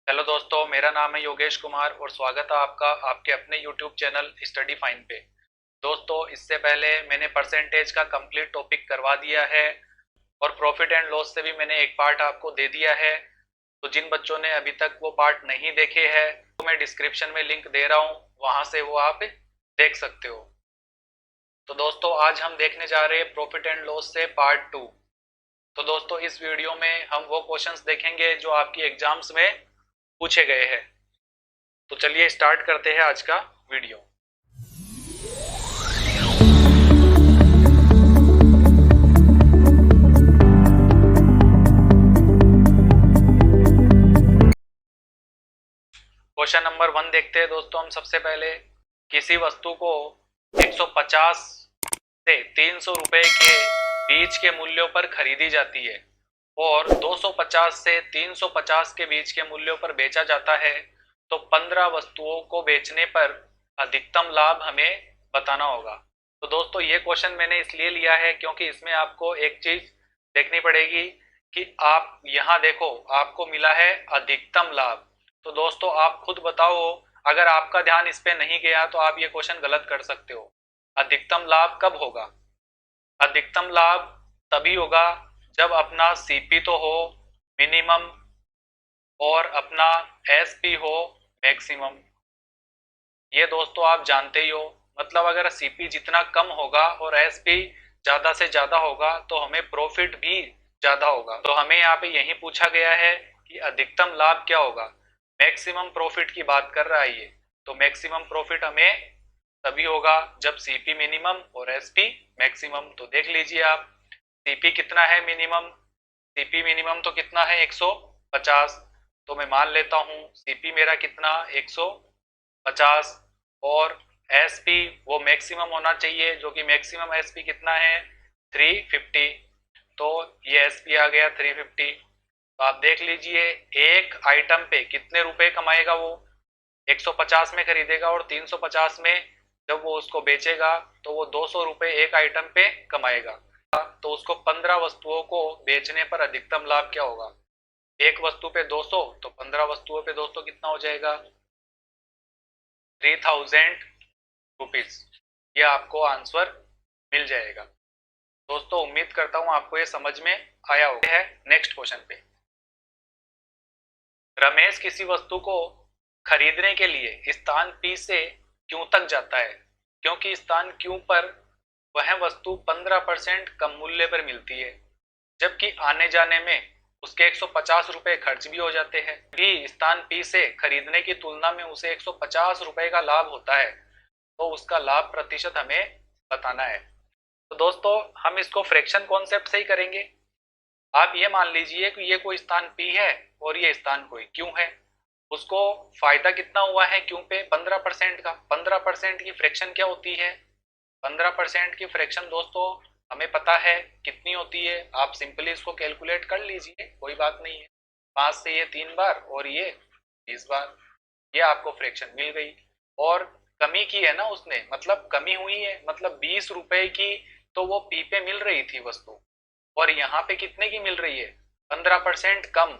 Hello दोस्तों, मेरा नाम है योगेश कुमार और स्वागत है आपका आपके अपने यूट्यूब चैनल स्टडी फाइन पे। दोस्तों, इससे पहले मैंने परसेंटेज का कंप्लीट टॉपिक करवा दिया है और प्रॉफिट एंड लॉस से भी मैंने एक पार्ट आपको दे दिया है। तो जिन बच्चों ने अभी तक वो पार्ट नहीं देखे हैं तो मैं डिस्क्रिप्शन में लिंक दे रहा हूँ, वहां से वो आप देख सकते हो। तो दोस्तों, आज हम देखने जा रहे हैं प्रॉफिट एंड लॉस से पार्ट 2। तो दोस्तों, इस वीडियो में हम वो क्वेश्चंस देखेंगे जो आपकी एग्जाम्स में पूछे गए हैं। तो चलिए स्टार्ट करते हैं आज का वीडियो। क्वेश्चन नंबर 1 देखते हैं दोस्तों। हम सबसे पहले किसी वस्तु को 150 से 300 रुपए के बीच के मूल्यों पर खरीदी जाती है और 250 से 350 के बीच के मूल्यों पर बेचा जाता है, तो 15 वस्तुओं को बेचने पर अधिकतम लाभ हमें बताना होगा। तो दोस्तों, ये क्वेश्चन मैंने इसलिए लिया है क्योंकि इसमें आपको एक चीज देखनी पड़ेगी कि आप यहाँ देखो, आपको मिला है अधिकतम लाभ। तो दोस्तों, आप खुद बताओ, अगर आपका ध्यान इस पे नहीं गया तो आप ये क्वेश्चन गलत कर सकते हो। अधिकतम लाभ कब होगा? अधिकतम लाभ तभी होगा जब अपना सीपी तो हो मिनिमम और अपना एसपी हो मैक्सिमम। ये दोस्तों आप जानते ही हो। मतलब अगर सीपी जितना कम होगा और एसपी ज्यादा से ज्यादा होगा तो हमें प्रॉफिट भी ज्यादा होगा। तो हमें यहाँ पे यही पूछा गया है कि अधिकतम लाभ क्या होगा। मैक्सिमम प्रॉफिट की बात कर रहा है ये। तो मैक्सिमम प्रॉफिट हमें तभी होगा जब सीपी मिनिमम और एसपी मैक्सिमम। तो देख लीजिए आप, सीपी कितना है मिनिमम? सीपी मिनिमम तो कितना है? 150। तो मैं मान लेता हूँ सीपी मेरा कितना? 150। और एसपी वो मैक्सिमम होना चाहिए, जो कि मैक्सिमम एसपी कितना है? 350। तो ये एसपी आ गया 350। तो आप देख लीजिए, एक आइटम पे कितने रुपए कमाएगा वो? 150 में खरीदेगा और 350 में जब वो उसको बेचेगा तो वो 200 रुपए एक आइटम पे कमाएगा। तो उसको 15 वस्तुओं को बेचने पर अधिकतम लाभ क्या होगा? एक वस्तु पे 200, तो 15 वस्तुओं पे दोस्तों कितना हो जाएगा? 3000 रुपीज। ये आपको आंसर मिल जाएगा। दोस्तों, उम्मीद करता हूं आपको ये समझ में आया होगा। है नेक्स्ट क्वेश्चन पे। रमेश किसी वस्तु को खरीदने के लिए स्थान पी से क्यू तक जाता है क्योंकि स्थान क्यू पर वह वस्तु 15% कम मूल्य पर मिलती है, जबकि आने जाने में उसके 150 रुपए खर्च भी हो जाते हैं। भी स्थान पी से खरीदने की तुलना में उसे 150 रुपए का लाभ होता है, तो उसका लाभ प्रतिशत हमें बताना है। तो दोस्तों, हम इसको फ्रैक्शन कॉन्सेप्ट से ही करेंगे। आप ये मान लीजिए कि ये कोई स्थान P है और ये स्थान कोई Q है। उसको फायदा कितना हुआ है Q पे? 15% का। 15% की फ्रैक्शन क्या होती है? 15% की फ्रैक्शन दोस्तों हमें पता है कितनी होती है। आप सिंपली इसको कैलकुलेट कर लीजिए, कोई बात नहीं है। 5 से ये 3 बार और ये 20 बार, ये आपको फ्रैक्शन मिल गई। और कमी की है ना उसने, मतलब कमी हुई है, मतलब 20 रुपए की तो वो पी पे मिल रही थी वस्तु, और यहाँ पे कितने की मिल रही है? 15% कम।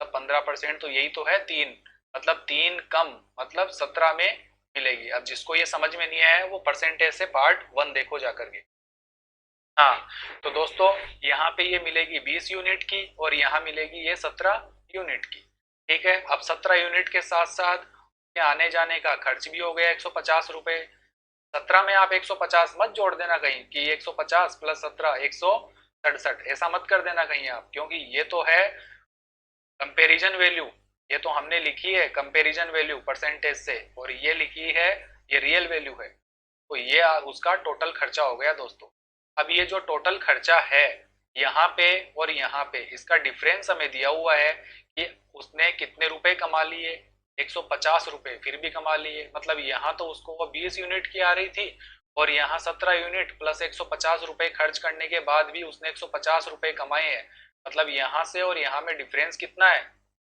तो 15% तो यही तो है 3, मतलब 3 कम, मतलब 17 में मिलेगी। अब जिसको ये समझ में नहीं आया है वो परसेंटेज से पार्ट 1 देखो जाकर के। हाँ, तो दोस्तों यहाँ पे ये मिलेगी 20 यूनिट की और यहाँ मिलेगी ये 17 यूनिट की। ठीक है, अब 17 यूनिट के साथ साथ आने जाने का खर्च भी हो गया 150 रुपए। 17 में आप 150 मत जोड़ देना कहीं कि 150 प्लस 17 167, ऐसा मत कर देना कहीं आप, क्योंकि ये तो है कंपैरिजन वैल्यू। ये तो हमने लिखी है कंपैरिजन वैल्यू परसेंटेज से, और ये लिखी है, ये रियल वैल्यू है। तो ये उसका टोटल खर्चा हो गया दोस्तों। अब ये जो टोटल खर्चा है यहाँ पे और यहाँ पे, इसका डिफरेंस हमें दिया हुआ है कि उसने कितने रुपए कमा लिए? 150 रुपए फिर भी कमा लिए। मतलब यहाँ तो उसको वो 20 यूनिट की आ रही थी और यहाँ 17 यूनिट प्लस 150 रुपए खर्च करने के बाद भी उसने 150 रुपए कमाए हैं। मतलब यहाँ से और यहाँ में डिफरेंस कितना है?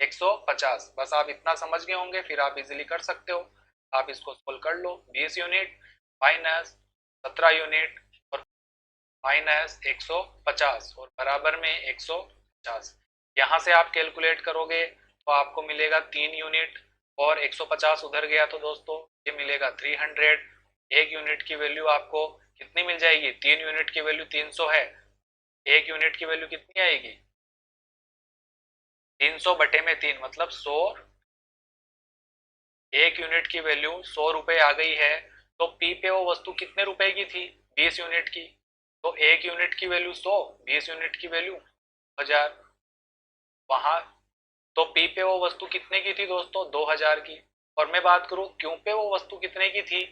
150। बस आप इतना समझ गए होंगे, फिर आप इजीली कर सकते हो। आप इसको सोल्व कर लो। 20 यूनिट माइनस 17 यूनिट और माइनस 150 और बराबर में 150। यहाँ से आप कैलकुलेट करोगे तो आपको मिलेगा 3 यूनिट, और 150 उधर गया तो दोस्तों ये मिलेगा 300। एक यूनिट की वैल्यू आपको कितनी मिल जाएगी? 3 यूनिट की वैल्यू 300 है, एक यूनिट की वैल्यू कितनी आएगी? 300/3 मतलब 100। एक यूनिट की वैल्यू 100 रुपए आ गई है, तो पी पे वो वस्तु कितने रुपए की थी? 20 यूनिट की। तो एक यूनिट की वैल्यू 100, 20 यूनिट की वैल्यू 1000। वहां तो पी पे वो वस्तु कितने की थी दोस्तों? 2000 की। और मैं बात करूं क्यू पे वो वस्तु कितने की थी,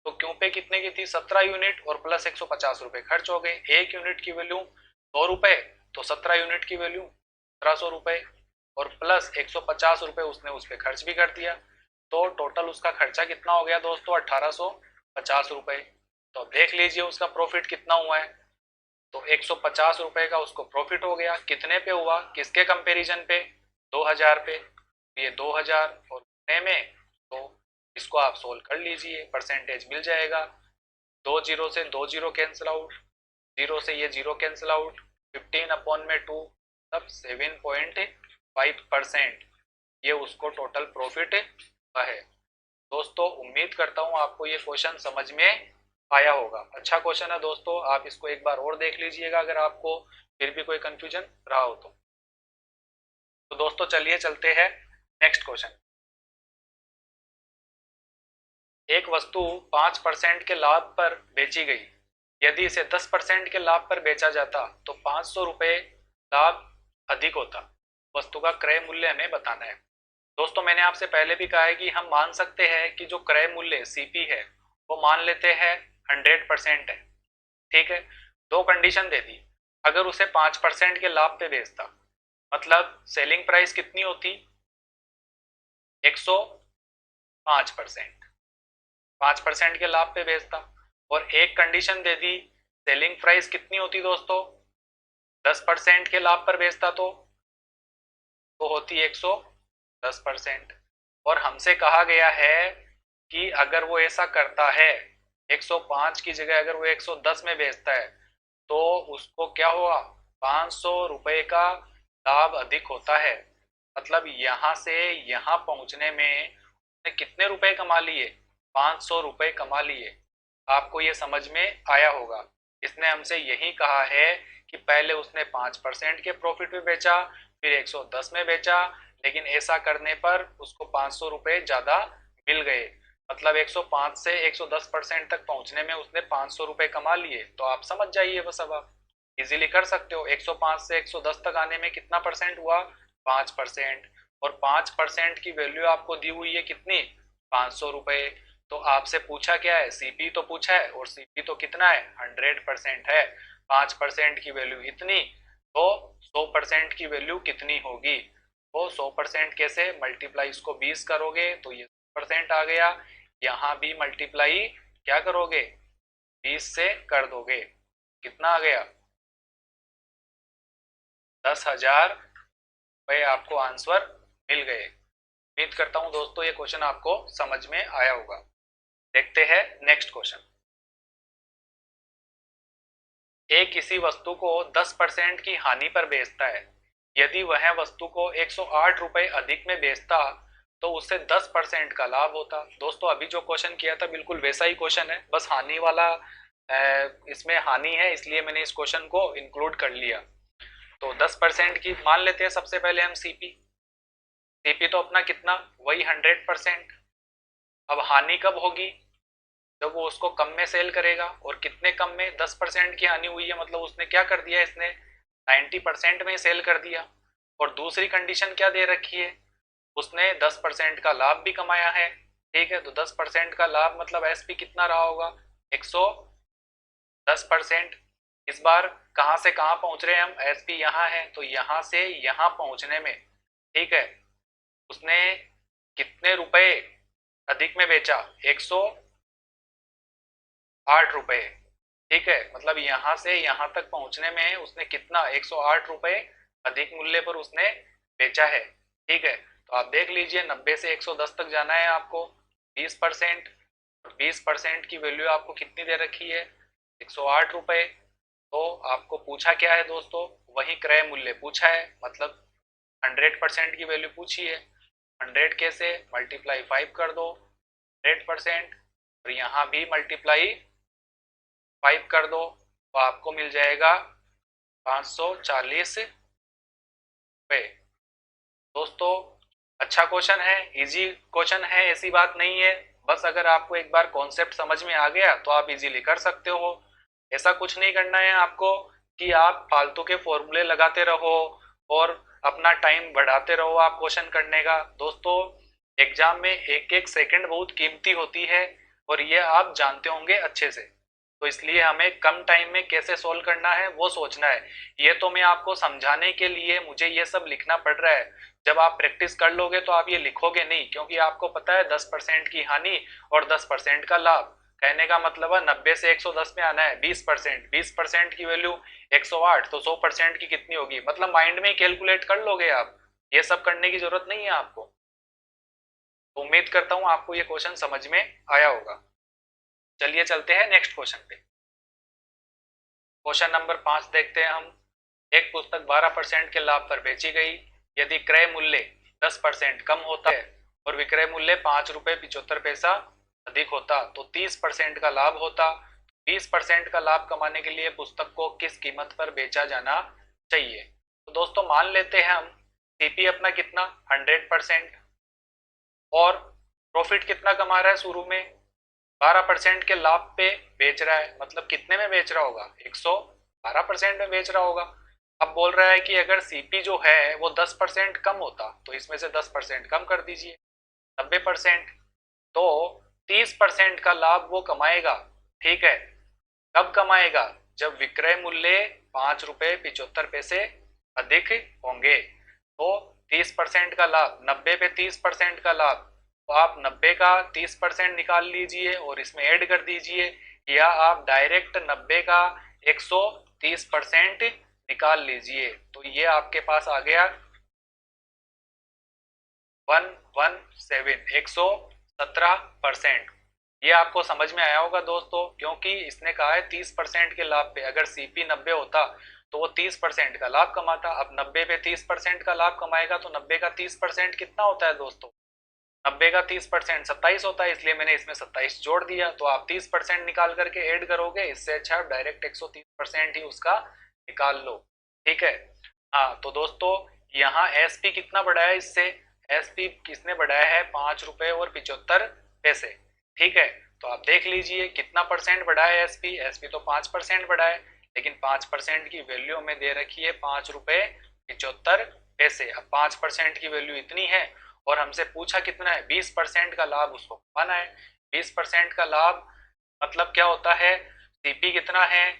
तो क्यू पे कितने की थी? 17 यूनिट, और प्लस 150 रुपए खर्च हो गए। एक यूनिट की वैल्यू 100 रुपए, तो 17 यूनिट की वैल्यू 1700 रुपए, और प्लस 150 रुपए उसने उस पर खर्च भी कर दिया। तो टोटल उसका खर्चा कितना हो गया दोस्तों? 1850 रुपए। तो अब देख लीजिए उसका प्रॉफिट कितना हुआ है। तो 150 रुपए का उसको प्रॉफिट हो गया। कितने पे हुआ? किसके कंपेरिजन पे? 2000 पे। ये 2000 और कितने में? तो इसको आप सोल्व कर लीजिए, परसेंटेज मिल जाएगा। 2 जीरो से 2 जीरो कैंसिल आउट, जीरो से ये जीरो कैंसिल आउट, 15/2 तब 7.5%। ये उसको टोटल प्रॉफिट का है। दोस्तों उम्मीद करता हूँ आपको ये क्वेश्चन समझ में आया होगा। अच्छा क्वेश्चन है दोस्तों, आप इसको एक बार और देख लीजिएगा अगर आपको फिर भी कोई कंफ्यूजन रहा हो तो दोस्तों चलिए चलते हैं नेक्स्ट क्वेश्चन। एक वस्तु 5% के लाभ पर बेची गई। यदि इसे 10% के लाभ पर बेचा जाता तो 500 रुपये लाभ अधिक होता। वस्तु का क्रय मूल्य हमें बताना है। दोस्तों मैंने आपसे पहले भी कहा है कि हम मान सकते हैं कि जो क्रय मूल्य सीपी है वो मान लेते हैं 100% है। ठीक है, दो कंडीशन दे दी। अगर उसे 5% के लाभ पे बेचता, मतलब सेलिंग प्राइस कितनी होती? 105%। 5% के लाभ पे बेचता। और एक कंडीशन दे दी, सेलिंग प्राइस कितनी होती दोस्तों? 10% के लाभ पर बेचता तो होती 110%। और हमसे कहा गया है कि अगर वो ऐसा करता है, 105 की जगह अगर वो 110 में बेचता है तो उसको क्या होगा? 500 रुपए का लाभ अधिक होता है। मतलब यहां से यहां पहुंचने में उसने कितने रुपए कमा लिए? 500 रुपए कमा लिए। आपको ये समझ में आया होगा। इसने हमसे यही कहा है कि पहले उसने 5% के प्रॉफिट में बेचा, फिर 110 में बेचा, लेकिन ऐसा करने पर उसको 500 रुपए ज्यादा मिल गए। मतलब 105 से 110% तक पहुंचने में उसने 500 रुपए कमा लिए। तो आप समझ जाइए बस, अब आप इजीली कर सकते हो। 105 से 110 तक आने में कितना परसेंट हुआ? 5%। और 5% की वैल्यू आपको दी हुई है कितनी? 500 रुपए। तो आपसे पूछा क्या है? सीपी तो पूछा है, और सीपी तो कितना है? 100% है। 5% की वैल्यू इतनी, तो 100% की वैल्यू कितनी होगी? तो 100% कैसे? मल्टीप्लाई इसको 20 करोगे तो ये परसेंट आ गया। यहाँ भी मल्टीप्लाई क्या करोगे? 20 से कर दोगे। कितना आ गया? 10,000 रुपये आपको आंसर मिल गए। उम्मीद करता हूँ दोस्तों ये क्वेश्चन आपको समझ में आया होगा। देखते हैं नेक्स्ट क्वेश्चन। एक किसी वस्तु को 10% की हानि पर बेचता है। यदि वह वस्तु को 108 रुपए अधिक में बेचता तो उससे 10% का लाभ होता। दोस्तों अभी जो क्वेश्चन किया था बिल्कुल वैसा ही क्वेश्चन है, बस हानि वाला इसमें हानि है इसलिए मैंने इस क्वेश्चन को इंक्लूड कर लिया। तो 10% की मान लेते हैं सबसे पहले हम सीपी। सीपी तो अपना कितना? वही 100%। अब हानि कब होगी? जब वो उसको कम में सेल करेगा। और कितने कम में? 10% की हानि हुई है, मतलब उसने क्या कर दिया? इसने 90% में सेल कर दिया। और दूसरी कंडीशन क्या दे रखी है? उसने 10% का लाभ भी कमाया है। ठीक है, तो 10% का लाभ मतलब एसपी कितना रहा होगा? 110%। इस बार कहां से कहां पहुंच रहे हैं हम? एसपी यहाँ है, तो यहां से यहां पहुंचने में, ठीक है, उसने कितने रुपए अधिक में बेचा? 108 रुपए। ठीक है, मतलब यहां से यहां तक पहुंचने में उसने कितना? 108 रुपए अधिक मूल्य पर उसने बेचा है। ठीक है, तो आप देख लीजिए 90 से 110 तक जाना है आपको। 20%, 20% की वैल्यू आपको कितनी दे रखी है? 108 रुपए। तो आपको पूछा क्या है दोस्तों? वही क्रय मूल्य पूछा है, मतलब 100% की वैल्यू पूछी है, 100 कैसे, मल्टीप्लाई 5 कर दो 100%, और यहाँ भी मल्टीप्लाई 5 कर दो तो आपको मिल जाएगा 540 रुपये। दोस्तों अच्छा क्वेश्चन है, इजी क्वेश्चन है, ऐसी बात नहीं है, बस अगर आपको एक बार कॉन्सेप्ट समझ में आ गया तो आप इजीली कर सकते हो। ऐसा कुछ नहीं करना है आपको कि आप फालतू के फॉर्मूले लगाते रहो और अपना टाइम बढ़ाते रहो आप क्वेश्चन करने का। दोस्तों एग्जाम में एक एक सेकंड बहुत कीमती होती है और ये आप जानते होंगे अच्छे से, तो इसलिए हमें कम टाइम में कैसे सोल्व करना है वो सोचना है। ये तो मैं आपको समझाने के लिए मुझे ये सब लिखना पड़ रहा है, जब आप प्रैक्टिस कर लोगे तो आप ये लिखोगे नहीं, क्योंकि आपको पता है 10% की हानि और 10% का लाभ। कहने का मतलब है 90 से 110 में आना है 20%, 20% की वैल्यू 108, तो 100% की कितनी होगी, मतलब माइंड में कैलकुलेट कर लोगे आप, ये सब करने की जरूरत नहीं है आपको। तो उम्मीद करता हूं आपको ये क्वेश्चन समझ में आया होगा। चलिए चलते हैं नेक्स्ट क्वेश्चन पे। क्वेश्चन नंबर 5 देखते हैं हम। एक पुस्तक 12% के लाभ पर बेची गई, यदि क्रय मूल्य 10% कम होता है और विक्रय मूल्य 5 रुपये 75 पैसा अधिक होता तो 30% का लाभ होता। 20% का लाभ कमाने के लिए पुस्तक को किस कीमत पर बेचा जाना चाहिए। तो दोस्तों मान लेते हैं हम सीपी अपना कितना 100% और प्रॉफिट कितना कमा रहा है शुरू में 12% के लाभ पे बेच रहा है, मतलब कितने में बेच रहा होगा 112% में बेच रहा होगा। अब बोल रहा है कि अगर सीपी जो है वो 10% कम होता तो इसमें से 10% कम कर दीजिए 90%, तो 30% का लाभ वो कमाएगा। ठीक है, कब कमाएगा, जब विक्रय मूल्य 5 रुपये 75 पैसे अधिक होंगे। तो 30% का लाभ, 90 पे 30% का लाभ, तो आप 90 का 30% निकाल लीजिए और इसमें ऐड कर दीजिए, या आप डायरेक्ट 90 का 130% निकाल लीजिए। तो ये आपके पास आ गया 117%। ये आपको समझ में आया होगा दोस्तों, क्योंकि इसने कहा है 30% के लाभ पे, अगर सीपी 90 होता तो वो 30% का लाभ कमाता। अब 90 पे 30% का लाभ कमाएगा तो 90 का 30% कितना होता है दोस्तों, 90 का 30% 27 होता है, इसलिए मैंने इसमें 27 जोड़ दिया। तो आप 30% निकाल करके ऐड करोगे, इससे अच्छा आप डायरेक्ट 130% ही उसका निकाल लो। ठीक है, हाँ तो दोस्तों यहाँ एसपी कितना बढ़ाया, इससे एसपी किसने बढ़ाया है 5 रुपये और 75 पैसे। ठीक है, तो आप देख लीजिए कितना परसेंट बढ़ा है एसपी, एसपी तो 5% बढ़ा है, लेकिन 5% की वैल्यू हमें दे रखी है 5 रुपये 75 पैसे। अब 5% की वैल्यू इतनी है और हमसे पूछा कितना है 20% का लाभ उसको कमाना है। 20% का लाभ मतलब क्या होता है, सीपी कितना है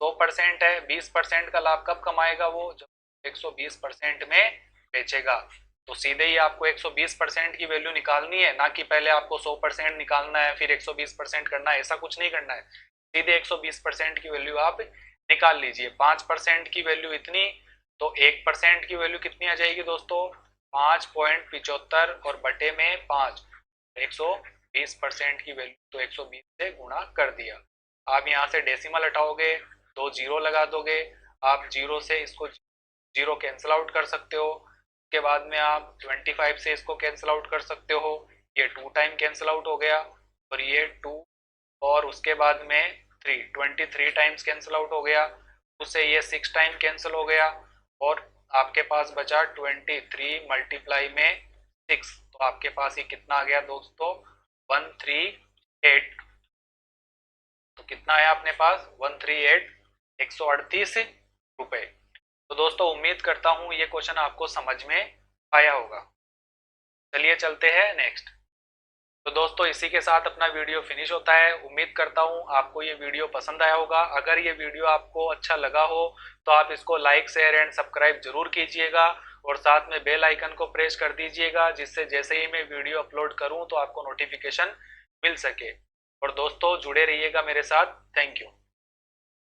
100% है, 20% का लाभ कब कमाएगा वो, जब 120% में बेचेगा। तो सीधे ही आपको 120% की वैल्यू निकालनी है, ना कि पहले आपको 100% निकालना है फिर 120% करना है, ऐसा कुछ नहीं करना है। सीधे 120% की वैल्यू आप निकाल लीजिए। 5% की वैल्यू इतनी, तो 1% की वैल्यू कितनी आ जाएगी दोस्तों 5.75 और बटे में 5, 120% की वैल्यू तो 120 से गुणा कर दिया। आप यहाँ से डेसिमल हटाओगे, 2 जीरो लगा दोगे, आप जीरो से इसको जीरो कैंसिल आउट कर सकते हो। उसके बाद में आप 25 से इसको कैंसिल आउट कर सकते हो, ये 2 टाइम कैंसिल आउट हो गया और ये 2, और उसके बाद में 23 टाइम्स कैंसिल आउट हो गया, उससे ये 6 टाइम कैंसिल हो गया और आपके पास बचा 23 मल्टीप्लाई में 6, तो आपके पास ये कितना आ गया दोस्तों 138। तो कितना आया अपने पास 138, 138 रुपए। तो दोस्तों उम्मीद करता हूं ये क्वेश्चन आपको समझ में आया होगा। चलिए चलते हैं नेक्स्ट। तो दोस्तों इसी के साथ अपना वीडियो फिनिश होता है। उम्मीद करता हूं आपको ये वीडियो पसंद आया होगा। अगर ये वीडियो आपको अच्छा लगा हो तो आप इसको लाइक शेयर एंड सब्सक्राइब जरूर कीजिएगा और साथ में बेल आइकन को प्रेस कर दीजिएगा, जिससे जैसे ही मैं वीडियो अपलोड करूं तो आपको नोटिफिकेशन मिल सके। और दोस्तों जुड़े रहिएगा मेरे साथ। Thank you.